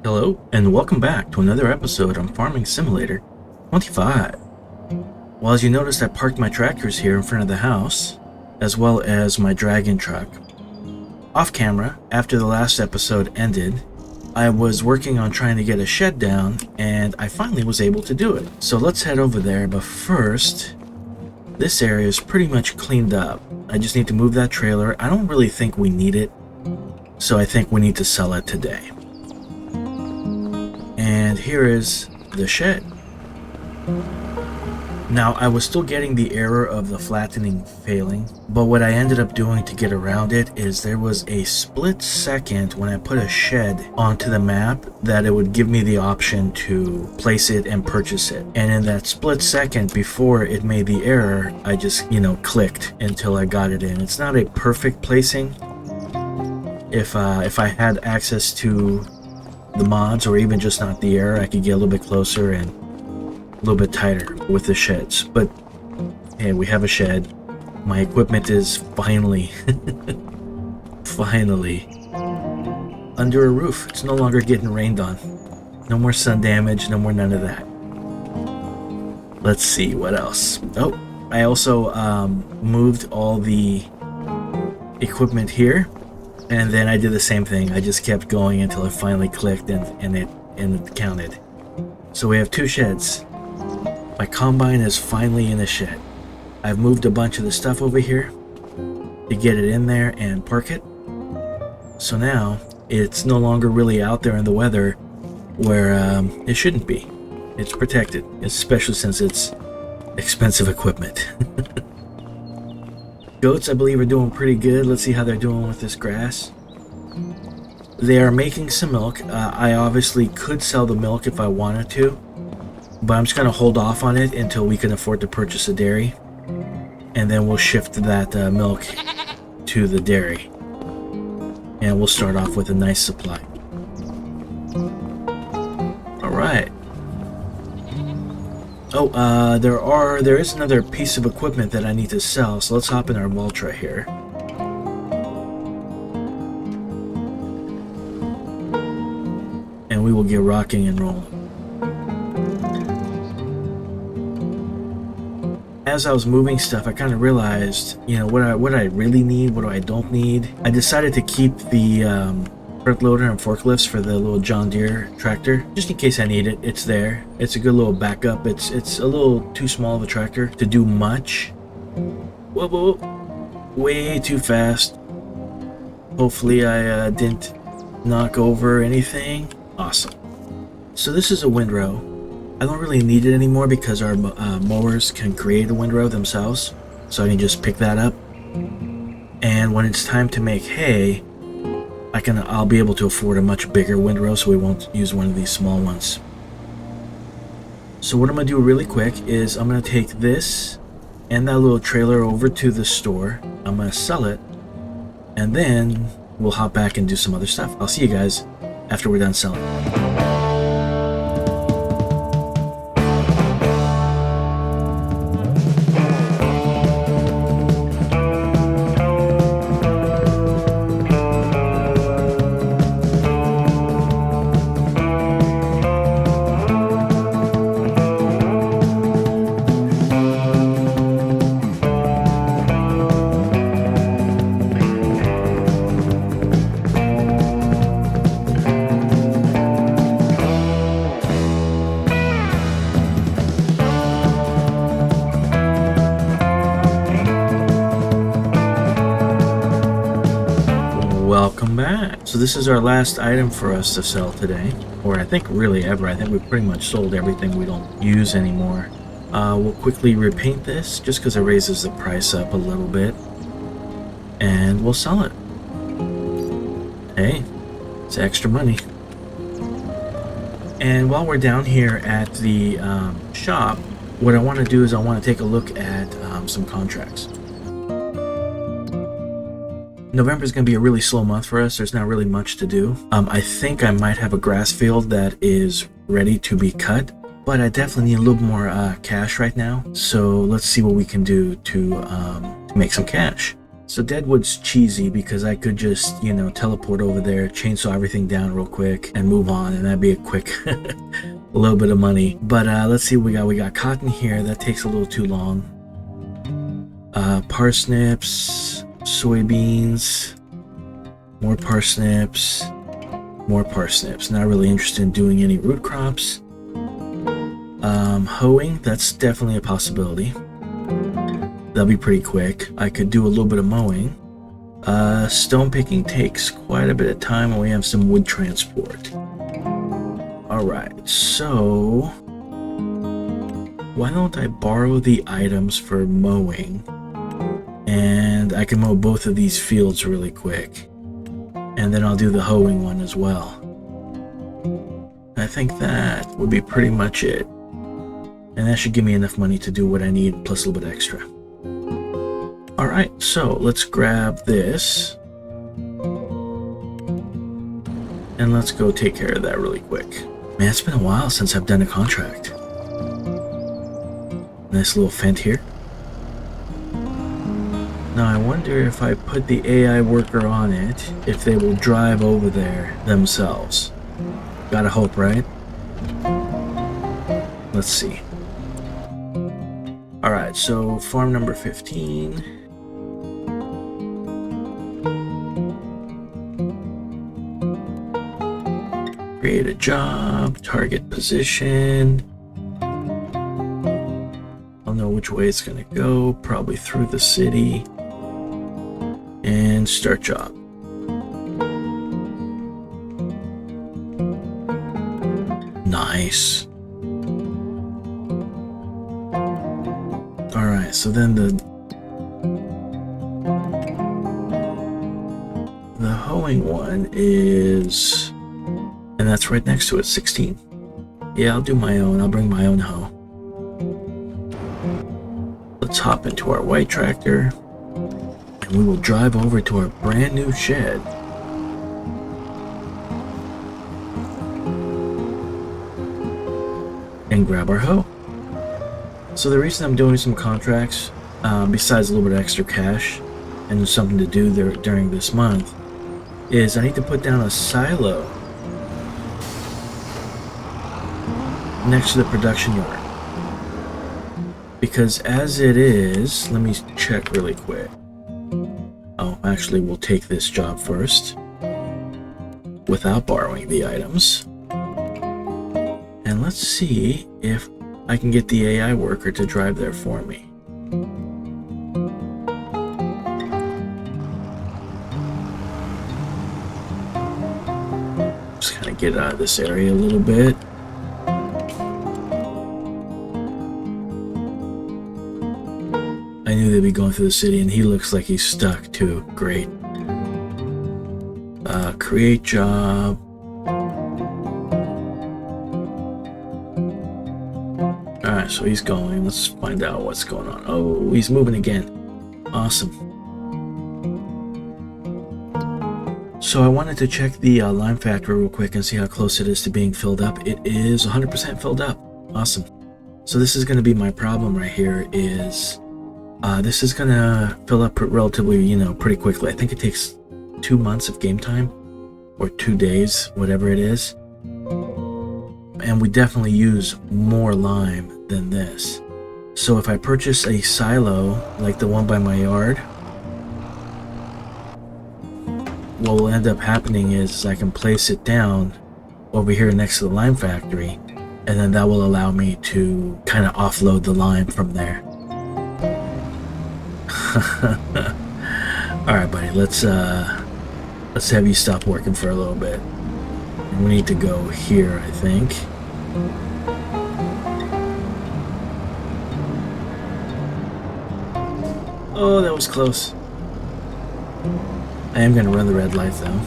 Hello, and welcome back to another episode on Farming Simulator 25. Well, as you noticed, I parked my tractors here in front of the house, as well as my dragon truck. Off camera, after the last episode ended, I was working on trying to get a shed down, and I finally was able to do it. So let's head over there, but first, this area is pretty much cleaned up. I just need to move that trailer. I don't really think we need it, so I think we need to sell it today. And here is the shed. Now, I was still getting the error of the flattening failing, but what I ended up doing to get around it is there was a split second when I put a shed onto the map that it would give me the option to place it and purchase it. And in that split second before it made the error, I just, clicked until I got it in. It's not a perfect placing. If I had access to the mods, or even just not the error, I could get a little bit closer and a little bit tighter with the sheds. But hey, we have a shed. My equipment is finally under a roof. It's no longer getting rained on. No more sun damage, no more none of that. Let's see what else. Oh, I also moved all the equipment here. And then I did the same thing. I just kept going until it finally clicked and it counted. So we have two sheds. My combine is finally in the shed. I've moved a bunch of the stuff over here to get it in there and park it. So now it's no longer really out there in the weather where it shouldn't be. It's protected, especially since it's expensive equipment. Goats, I believe, are doing pretty good. Let's see how they're doing with this grass. They are making some milk. I obviously could sell the milk if I wanted to, but I'm just going to hold off on it until we can afford to purchase a dairy. And then we'll shift that milk to the dairy. And we'll start off with a nice supply. Alright. Oh, there is another piece of equipment that I need to sell, so let's hop in our Ultra here. And we will get rocking and rolling. As I was moving stuff, I kind of realized, what I really need, what I don't need. I decided to keep the truck loader and forklifts for the little John Deere tractor, just in case I need it. It's there. It's a good little backup. It's a little too small of a tractor to do much. Whoa, whoa, whoa. Way too fast. Hopefully I didn't knock over anything. Awesome. So this is a windrow. I don't really need it anymore because our mowers can create a windrow themselves, so I can just pick that up. And when it's time to make hay, I'll be able to afford a much bigger windrow, so we won't use one of these small ones. So what I'm going to do really quick is I'm going to take this and that little trailer over to the store. I'm going to sell it, and then we'll hop back and do some other stuff. I'll see you guys after we're done selling. Welcome back. So this is our last item for us to sell today, or I think really ever. I think we've pretty much sold everything we don't use anymore. We'll quickly repaint this just because it raises the price up a little bit, and we'll sell it. Hey, it's extra money. And while we're down here at the shop, what I want to do is I want to take a look at some contracts. November is going to be a really slow month for us. There's not really much to do. I think I might have a grass field that is ready to be cut, but I definitely need a little more cash right now. So let's see what we can do to make some cash. So Deadwood's cheesy because I could just, you know, teleport over there, chainsaw everything down real quick, and move on, and that'd be a quick a little bit of money. But let's see what we got. We got cotton here. That takes a little too long. Parsnips, soybeans, more parsnips, more parsnips. Not really interested in doing any root crops. Hoeing, that's definitely a possibility. That'll be pretty quick. I could do a little bit of mowing. Stone picking takes quite a bit of time, and we have some wood transport. Alright, so why don't I borrow the items for mowing, and I can mow both of these fields really quick, and then I'll do the hoeing one as well. I think that would be pretty much it. And that should give me enough money to do what I need, plus a little bit extra. Alright, so let's grab this. And let's go take care of that really quick. Man, it's been a while since I've done a contract. Nice little fence here. Now I wonder if I put the AI worker on it, if they will drive over there themselves. Gotta hope, right? Let's see. Alright, so farm number 15. Create a job, target position. I'll know which way it's gonna go, probably through the city. And start job. Nice. Alright, so then the hoeing one is, and that's right next to it, 16. Yeah, I'll do my own. I'll bring my own hoe. Let's hop into our white tractor, and we will drive over to our brand new shed. And grab our hoe. So the reason I'm doing some contracts, besides a little bit of extra cash and something to do there during this month, is I need to put down a silo next to the production yard. Because as it is, let me check really quick. Oh, actually we'll take this job first without borrowing the items. And let's see if I can get the AI worker to drive there for me. Just kind of get out of this area a little bit. I knew they'd be going through the city, and he looks like he's stuck too. Great. Create job. Alright, so he's going. Let's find out what's going on. Oh, he's moving again. Awesome. So I wanted to check the lime factory real quick and see how close it is to being filled up. It is 100% filled up. Awesome. So this is going to be my problem right here is this is going to fill up relatively, pretty quickly. I think it takes 2 months of game time or 2 days, whatever it is. And we definitely use more lime than this. So if I purchase a silo like the one by my yard, what will end up happening is I can place it down over here next to the lime factory, and then that will allow me to kind of offload the lime from there. Alright buddy, let's have you stop working for a little bit. We need to go here, I think. Oh, that was close. I am going to run the red light though.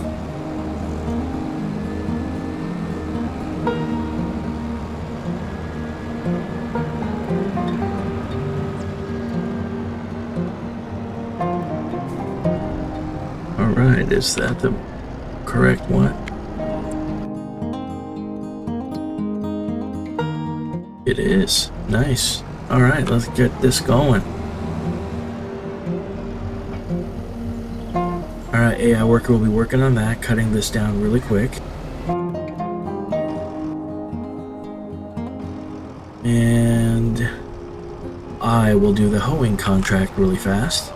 Alright, is that the correct one? It is. Nice. Alright, let's get this going. AI worker will be working on that, cutting this down really quick. And I will do the hoeing contract really fast.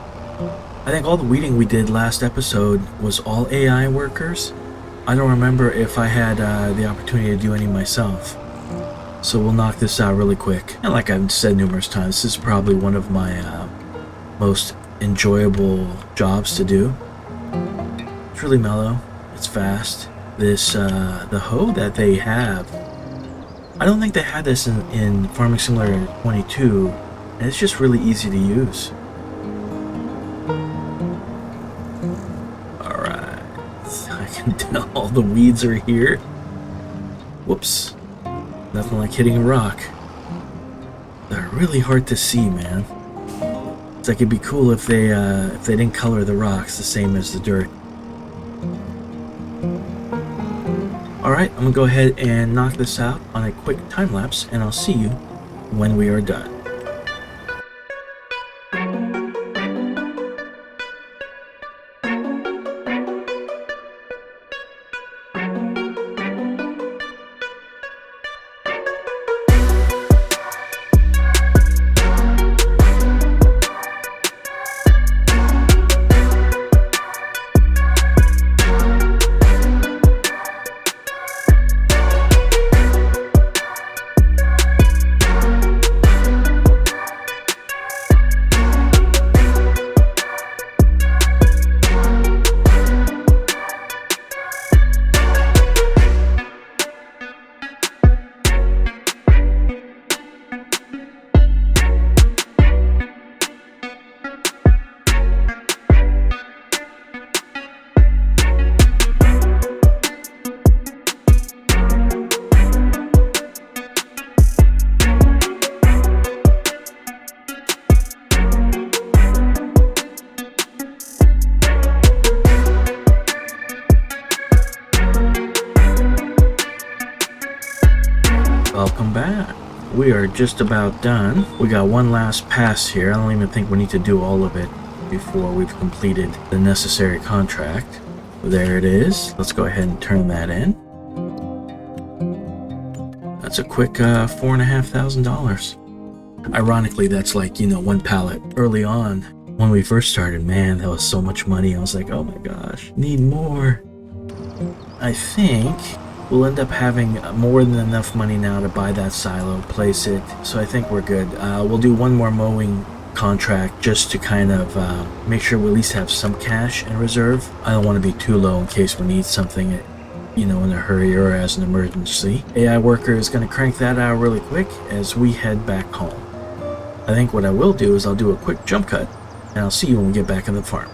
I think all the weeding we did last episode was all AI workers. I don't remember if I had the opportunity to do any myself. So we'll knock this out really quick. And like I've said numerous times, this is probably one of my most enjoyable jobs to do. It's really mellow. It's fast. This, the hoe that they have, I don't think they had this in Farming Simulator 22, and it's just really easy to use. Alright, I can tell all the weeds are here. Whoops. Nothing like hitting a rock. They're really hard to see, man. It's like it'd be cool if they didn't color the rocks the same as the dirt. Alright, I'm gonna go ahead and knock this out on a quick time lapse, and I'll see you when we are done. Welcome back. We are just about done. We got one last pass here. I don't even think we need to do all of it before we've completed the necessary contract. There it is. Let's go ahead and turn that in. That's a quick $4,500. Ironically, that's like, one pallet. Early on, when we first started, man, that was so much money. I was like, oh my gosh, need more. I think we'll end up having more than enough money now to buy that silo, place it, so I think we're good. We'll do one more mowing contract just to kind of make sure we at least have some cash in reserve. I don't want to be too low in case we need something, in a hurry or as an emergency. AI worker is going to crank that out really quick as we head back home. I think what I will do is I'll do a quick jump cut, and I'll see you when we get back in the farm.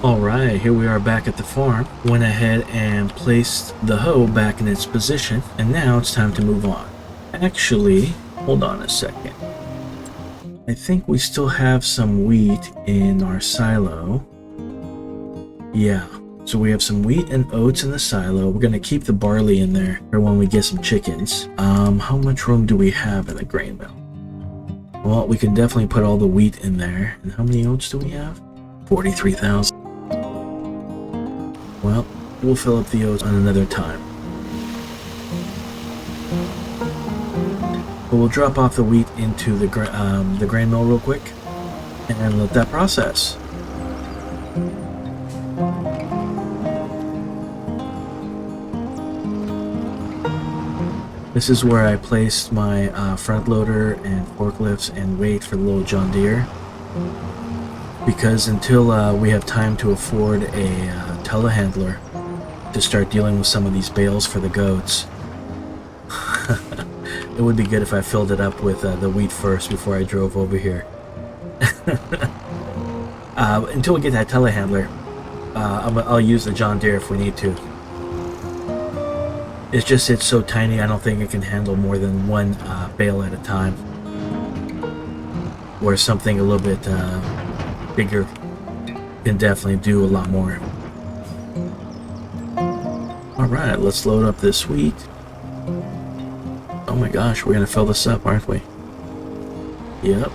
Alright, here we are back at the farm. Went ahead and placed the hoe back in its position, and now it's time to move on. Actually, hold on a second. I think we still have some wheat in our silo. Yeah, so we have some wheat and oats in the silo. We're going to keep the barley in there for when we get some chickens. How much room do we have in the grain mill? Well, we can definitely put all the wheat in there. And how many oats do we have? 43,000. Well, we'll fill up the oats on another time. But we'll drop off the wheat into the grain mill real quick and let that process. This is where I placed my front loader and forklifts and weight for the little John Deere. Because until we have time to afford a telehandler to start dealing with some of these bales for the goats, it would be good if I filled it up with the wheat first before I drove over here. Until we get that telehandler, I'll use the John Deere if we need to. It's so tiny, I don't think it can handle more than one bale at a time. Where something a little bit bigger can definitely do a lot more. Alright, let's load up this wheat. Oh my gosh, we're gonna fill this up, aren't we? Yep.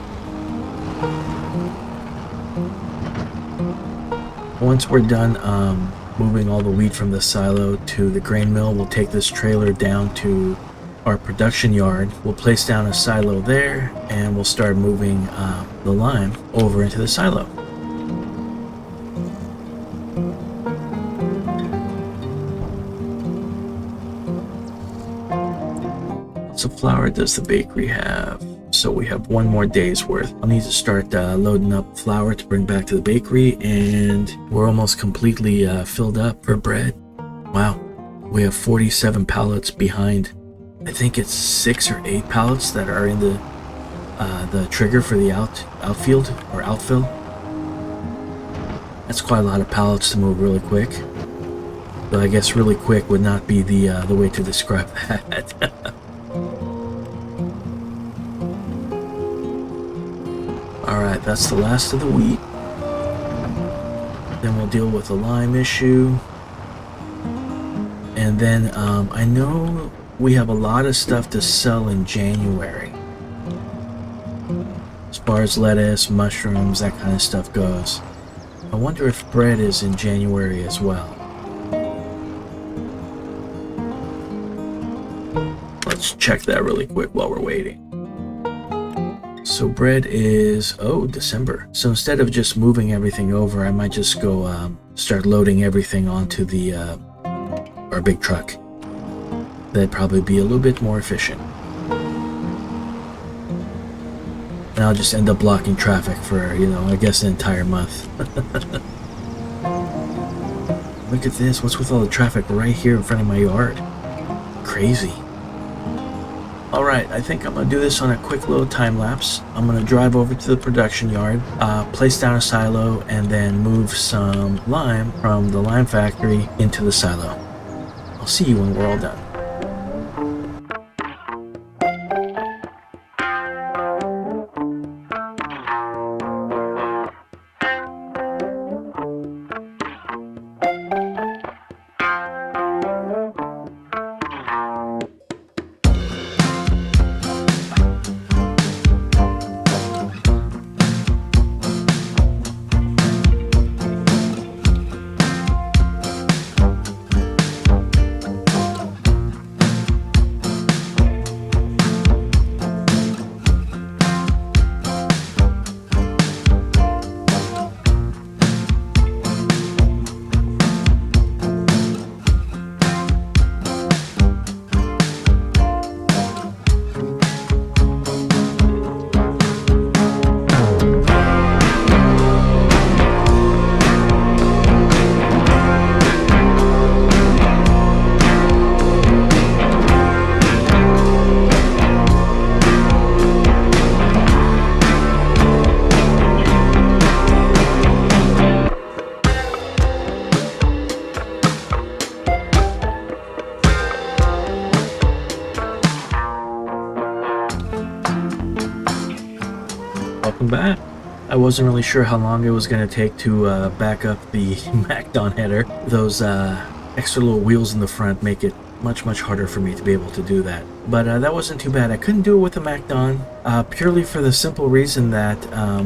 Once we're done moving all the wheat from the silo to the grain mill, we'll take this trailer down to our production yard. We'll place down a silo there, and we'll start moving the lime over into the silo. So flour does the bakery have? So we have one more day's worth. I'll need to start loading up flour to bring back to the bakery, and we're almost completely filled up for bread. Wow, we have 47 pallets behind. I think it's 6 or 8 pallets that are in the trigger for the outfield or outfill. That's quite a lot of pallets to move really quick. But I guess really quick would not be the way to describe that. Alright, that's the last of the wheat. Then we'll deal with the lime issue. And then I know we have a lot of stuff to sell in January. As far as lettuce, mushrooms, that kind of stuff goes. I wonder if bread is in January as well. Let's check that really quick while we're waiting. So bread is, December. So instead of just moving everything over, I might just go start loading everything onto the our big truck. That'd probably be a little bit more efficient. And I'll just end up blocking traffic for, I guess an entire month. Look at this. What's with all the traffic right here in front of my yard? Crazy. Alright, I think I'm going to do this on a quick little time lapse. I'm going to drive over to the production yard, place down a silo, and then move some lime from the lime factory into the silo. I'll see you when we're all done. Welcome back. I wasn't really sure how long it was going to take to back up the MacDon header. Those extra little wheels in the front make it much harder for me to be able to do that. But that wasn't too bad. I couldn't do it with the MacDon purely for the simple reason that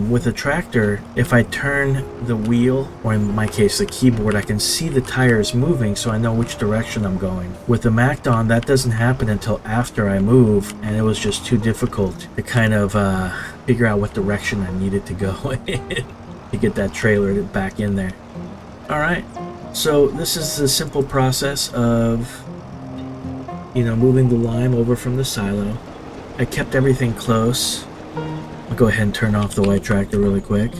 with a tractor, if I turn the wheel, or in my case the keyboard, I can see the tires moving so I know which direction I'm going. With the MacDon, that doesn't happen until after I move, and it was just too difficult to kind of figure out what direction I needed to go in to get that trailer back in there. Alright, so this is the simple process of moving the lime over from the silo. I kept everything close. I'll go ahead and turn off the white tractor really quick.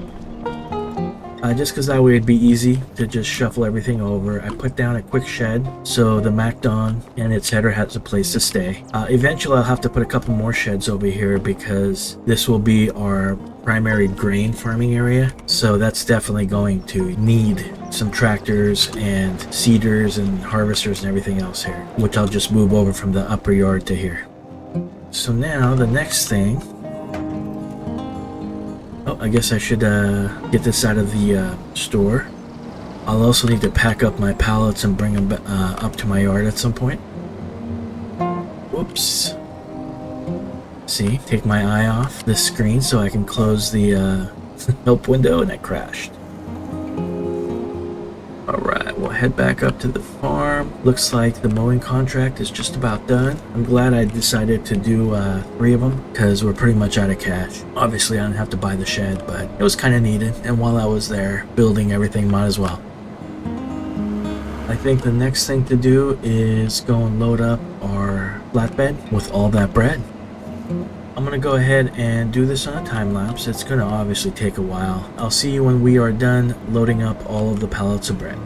Just because that way it'd be easy to just shuffle everything over. I put down a quick shed so the MacDon and its header has a place to stay. Eventually I'll have to put a couple more sheds over here because this will be our primary grain farming area. So that's definitely going to need some tractors and seeders and harvesters and everything else here, which I'll just move over from the upper yard to here. So now the next thing, I guess I should get this out of the store. I'll also need to pack up my pallets and bring them up to my yard at some point. Whoops. See, take my eye off the screen so I can close the help window, and it crashed. head back up to the farm. Looks like the mowing contract is just about done. I'm glad I decided to do 3 of them because we're pretty much out of cash. Obviously, I didn't have to buy the shed, but it was kind of needed. And while I was there building everything, might as well. I think the next thing to do is go and load up our flatbed with all that bread. I'm gonna go ahead and do this on a time lapse. It's gonna obviously take a while. I'll see you when we are done loading up all of the pallets of bread.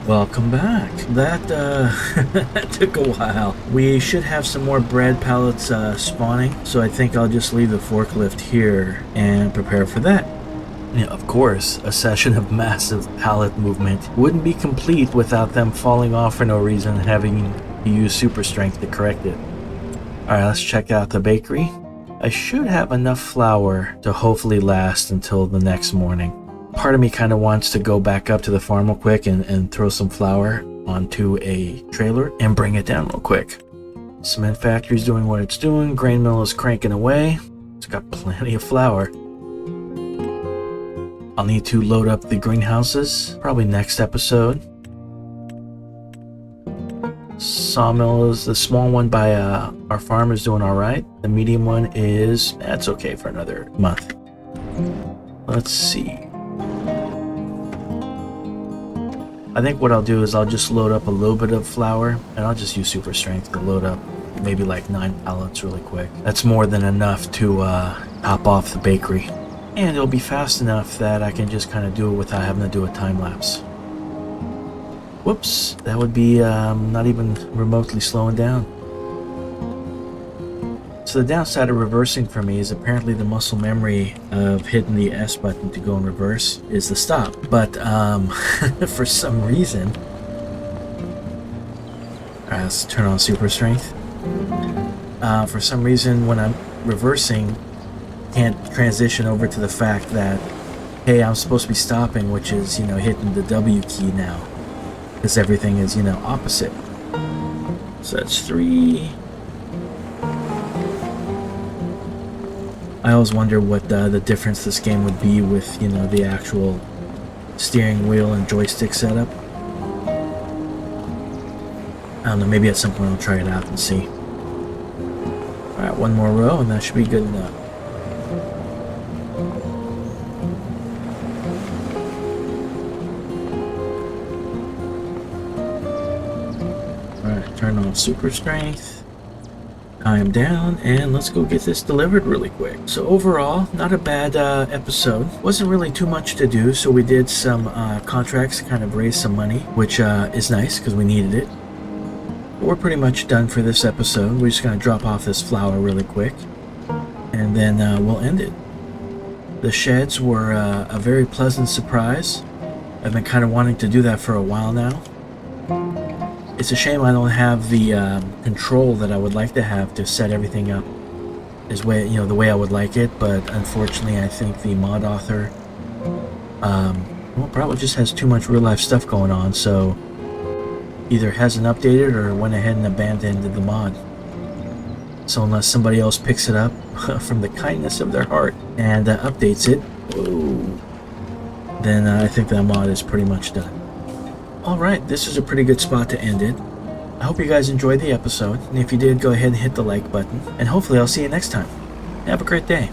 Welcome back. That that took a while. We should have some more bread pallets spawning, so I think I'll just leave the forklift here and prepare for that. Yeah, of course, a session of massive pallet movement wouldn't be complete without them falling off for no reason and having to use super strength to correct it. Alright, let's check out the bakery. I should have enough flour to hopefully last until the next morning. Part of me kind of wants to go back up to the farm real quick and throw some flour onto a trailer and bring it down real quick. Cement factory's doing what it's doing. Grain mill is cranking away. It's got plenty of flour. I'll need to load up the greenhouses, probably next episode. Sawmill is the small one by our farm is doing all right. The medium one is, that's okay for another month. Let's see. I think what I'll do is I'll just load up a little bit of flour and I'll just use super strength to load up maybe like 9 pallets really quick. That's more than enough to top off the bakery. And it'll be fast enough that I can just kind of do it without having to do a time lapse. Whoops, that would be not even remotely slowing down. So the downside of reversing for me is apparently the muscle memory of hitting the S button to go in reverse is the stop. But for some reason, let's turn on super strength. For some reason, when I'm reversing, can't transition over to the fact that, hey, I'm supposed to be stopping, which is, you know, hitting the W key now, because everything is, you know, opposite. So that's 3. I always wonder what the difference this game would be with, you know, the actual steering wheel and joystick setup. I don't know, maybe at some point I'll try it out and see. Alright, one more row and that should be good enough. Alright, turn on super strength. Time down, and let's go get this delivered really quick. So overall, not a bad episode. Wasn't really too much to do, so we did some contracts to kind of raise some money, which is nice because we needed it. But we're pretty much done for this episode. We're just going to drop off this flour really quick, and then we'll end it. The sheds were a very pleasant surprise. I've been kind of wanting to do that for a while now. It's a shame I don't have the control that I would like to have to set everything up as way, you know, the way I would like it. But unfortunately, I think the mod author, well, probably just has too much real life stuff going on. So either hasn't updated or went ahead and abandoned the mod. So unless somebody else picks it up from the kindness of their heart and updates it, then I think that mod is pretty much done. Alright, this is a pretty good spot to end it. I hope you guys enjoyed the episode, and if you did, go ahead and hit the like button, and hopefully I'll see you next time. Have a great day.